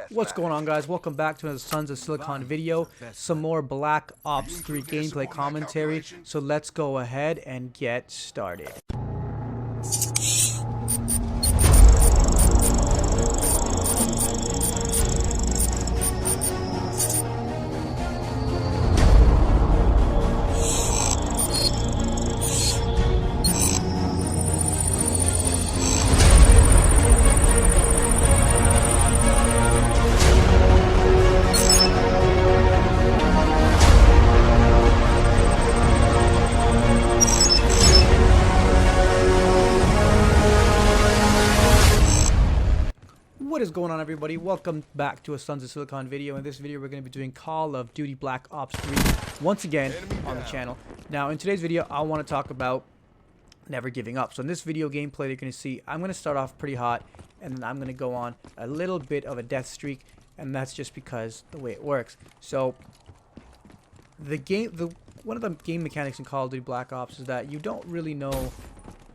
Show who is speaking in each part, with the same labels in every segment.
Speaker 1: What's going on, guys? Welcome back to another Sons of Silicon video. Some more Black Ops 3 gameplay commentary. So let's go ahead and get started. What is going on, everybody? Welcome back to a Sons of Silicon video. In this video, we're going to be doing Call of Duty Black Ops 3 once again on the channel. Now, in today's video, I want to talk about never giving up. So in this video gameplay, you're going to see I'm going to start off pretty hot, and then I'm going to go on a little bit of a death streak, and that's just because the way it works. So one of the game mechanics in Call of Duty Black Ops is that you don't really know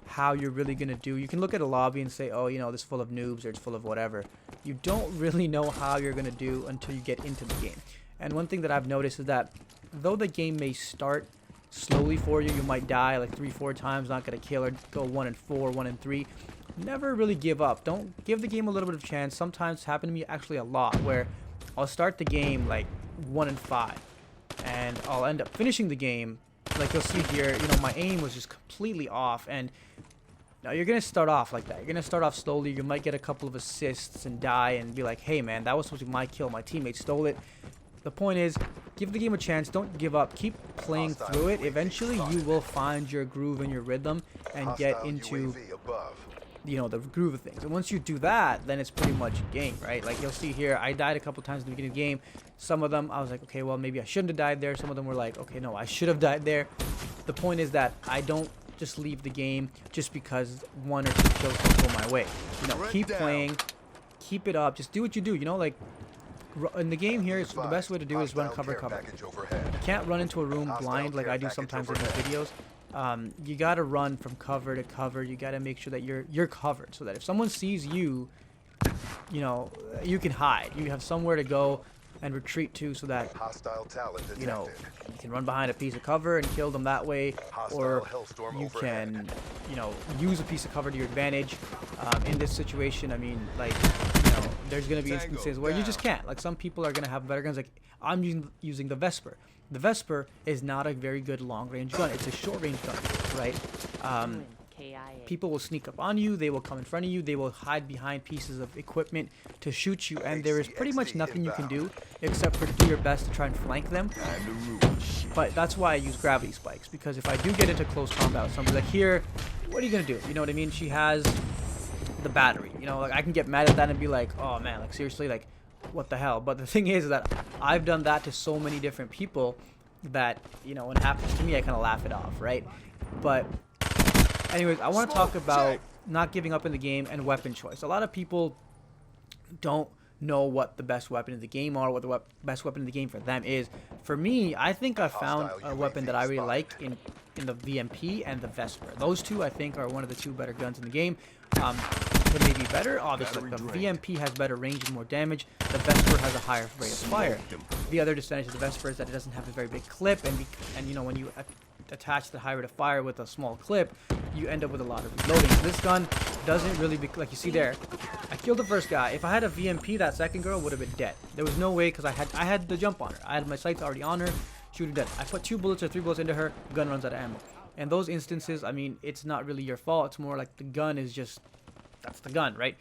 Speaker 1: how you're really going to do. You can look at a lobby and say, oh, you know, this is full of noobs or it's full of whatever. You don't really know how you're going to do until you get into the game. And one thing that I've noticed is that though the game may start slowly for you, you might die like 3-4 times, not going to kill, or go 1 and 4, 1 and 3. Never really give up. Don't give the game a little bit of a chance. Sometimes it's happened to me actually a lot where I'll start the game like 1 and 5 and I'll end up finishing the game. Like you'll see here, you know, my aim was just completely off, and now you're gonna start off like that. You're gonna start off slowly. You might get a couple of assists and die and be like, hey man, that was supposed to be my kill, my teammate stole it. The point is, give the game a chance. Don't give up. Keep playing through it. Eventually you will find your groove and your rhythm and get into, you know, the groove of things. And once you do that, then it's pretty much a game, right? Like you'll see here, I died a couple times in the beginning of the game. Some of them I was like, okay, well, maybe I shouldn't have died there. Some of them were like, okay, no, I should have died there. The point is that I don't just leave the game just because 1 or 2 kills don't go my way. You know, keep playing, keep it up, just do what you do. You know, like in the game here, the best way to do is run cover. You can't run into a room blind like I do sometimes in these videos. You gotta run from cover to cover. You gotta make sure that you're covered, so that if someone sees you, you know, you can hide. You have somewhere to go and retreat to, so that, you know, you can run behind a piece of cover and kill them that way, or you can, you know, use a piece of cover to your advantage. In this situation, I mean, like, you know, there's gonna be instances where you just can't. Like, some people are gonna have better guns. Like, I'm using the Vesper. The Vesper is not a very good long-range gun. It's a short-range gun, right? People will sneak up on you. They will come in front of you. They will hide behind pieces of equipment to shoot you, and there is pretty much nothing you can do except for do your best to try and flank them. But that's why I use gravity spikes, because if I do get into close combat with somebody, like here, what are you gonna do? You know what I mean? She has the battery. You know, like I can get mad at that and be like, oh man, like seriously, like what the hell? But the thing is that I've done that to so many different people that, you know, when it happens to me, I kind of laugh it off, right? But anyways, I want to talk about not giving up in the game and weapon choice. A lot of people don't know what the best weapon in the game are, what the best weapon in the game for them is. For me, I think I found a weapon that I really like in the VMP and the Vesper. Those two, I think, are one of the 2 better guns in the game. Can they be better? Obviously, the VMP has better range and more damage. The Vesper has a higher rate of fire. The other disadvantage of the Vesper is that it doesn't have a very big clip, and you know, when you attach the high rate of fire with a small clip, you end up with a lot of reloading. This gun doesn't really be, like you see there, I killed the first guy. If I had a VMP, that second girl would have been dead. There was no way, because I had the jump on her. I had my sights already on her, shoot her dead. I put 2 bullets or 3 bullets into her, gun runs out of ammo. And those instances, I mean, it's not really your fault. It's more like the gun is just, that's the gun, right?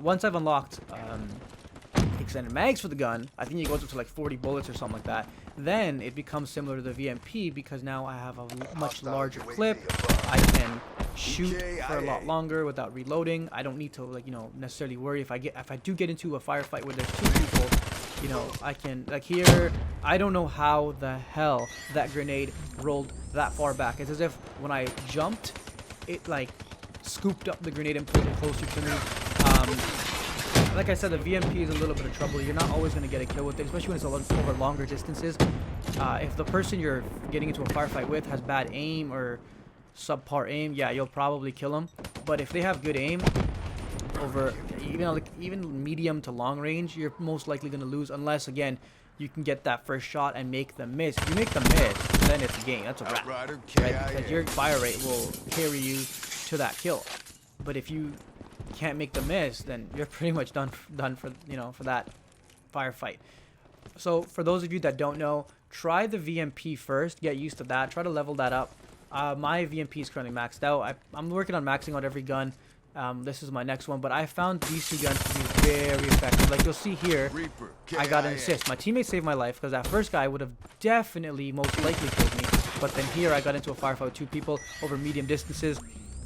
Speaker 1: Once I've unlocked extended mags for the gun, I think it goes up to like 40 bullets or something like that, then it becomes similar to the VMP, because now I have a much larger clip. I can shoot for a lot longer without reloading. I don't need to, like, you know, necessarily worry if I do get into a firefight where there's 2 people, you know, I can, like here, I don't know how the hell that grenade rolled that far back. It's as if when I jumped, it like scooped up the grenade and pulled it closer to me. Like I said, the VMP is a little bit of trouble. You're not always going to get a kill with it, especially when it's over longer distances. If the person you're getting into a firefight with has bad aim or subpar aim, yeah, you'll probably kill them. But if they have good aim, over even medium to long range, you're most likely going to lose unless, again, you can get that first shot and make them miss. If you make them miss, then it's a game. That's a wrap, right? Because your fire rate will carry you to that kill. But if you can't make the miss, then you're pretty much done for, you know, for that firefight. So for those of you that don't know, try the VMP first. Get used to that. Try to level that up. My VMP is currently maxed out. I'm working on maxing out every gun. This is my next one, but I found these two guns to be very effective. Like you'll see here, I got an assist. My teammate saved my life because that first guy would have definitely most likely killed me. But then here I got into a firefight with 2 people over medium distances.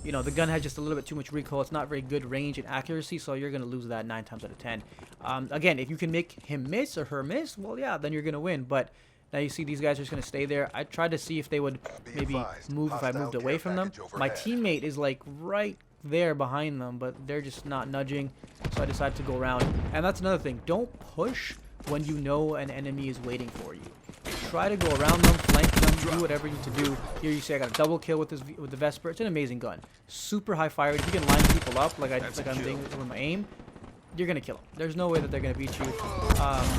Speaker 1: You know, the gun has just a little bit too much recoil. It's not very good range and accuracy, so you're going to lose that 9 times out of 10. Again, if you can make him miss or her miss, well, yeah, then you're going to win. But now you see these guys are just going to stay there. I tried to see if they would maybe move if I moved away from them. My teammate is like right there behind them, but they're just not nudging, so I decided to go around. And that's another thing. Don't push when you know an enemy is waiting for you. Try to go around them, flank them, do whatever you need to do. Here you see I got a double kill with the Vesper. It's an amazing gun. Super high fire rate. If you can line people up like I'm doing with my aim, you're going to kill them. There's no way that they're going to beat you.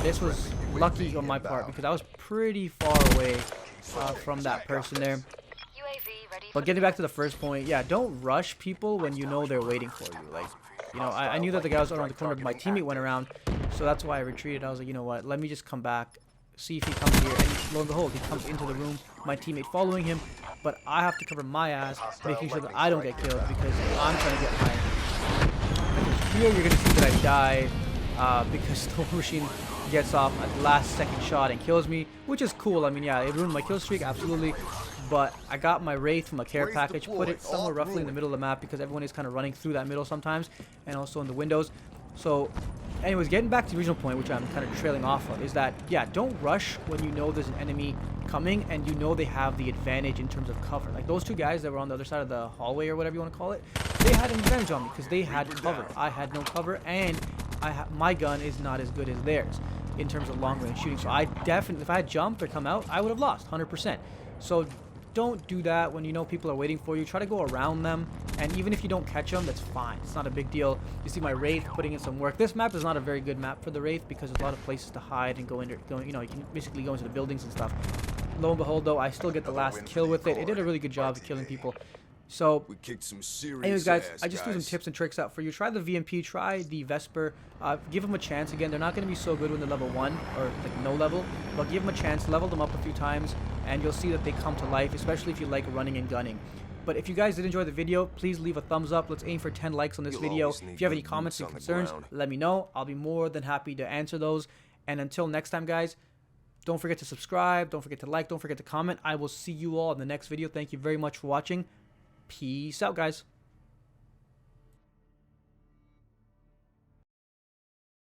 Speaker 1: This was lucky on my part because I was pretty far away from that person there. But getting back to the first point, yeah, don't rush people when you know they're waiting for you. Like, you know, I knew that the guy was around the corner, but my teammate went around, so that's why I retreated. I was like, you know what, let me just come back, see if he comes here, and lo and behold, he comes into the room, my teammate following him, but I have to cover my ass, making sure that I don't get killed because I'm trying to get my... Here you're going to see that I die because the machine gets off at the last second shot and kills me, which is cool. I mean, yeah, it ruined my kill streak, absolutely. But I got my Wraith from a care package, put it somewhere roughly in the middle of the map because everyone is kind of running through that middle sometimes, and also in the windows. So, anyways, getting back to the original point, which I'm kind of trailing off of, is that, yeah, don't rush when you know there's an enemy coming and you know they have the advantage in terms of cover. Like those 2 guys that were on the other side of the hallway or whatever you want to call it, they had an advantage on me because they had cover. I had no cover, and my gun is not as good as theirs in terms of long range shooting. So I definitely, if I had jumped or come out, I would have lost 100%. So don't do that when you know people are waiting for you. Try to go around them, and even if you don't catch them, that's fine. It's not a big deal. You see my Wraith putting in some work. This map is not a very good map for the Wraith because there's a lot of places to hide and you know, you can basically go into the buildings and stuff. Lo and behold, though, I still get the last kill with it. It did a really good job of killing people. So, anyways, guys, I just threw some tips and tricks out for you. Try the VMP, try the Vesper. Give them a chance. Again, they're not going to be so good when they're level 1 or like no level, but give them a chance. Level them up a few times, and you'll see that they come to life, especially if you like running and gunning. But if you guys did enjoy the video, please leave a thumbs up. Let's aim for 10 likes on this video. If you have any comments and concerns, let me know. I'll be more than happy to answer those. And until next time, guys, don't forget to subscribe. Don't forget to like. Don't forget to comment. I will see you all in the next video. Thank you very much for watching. Peace out, guys.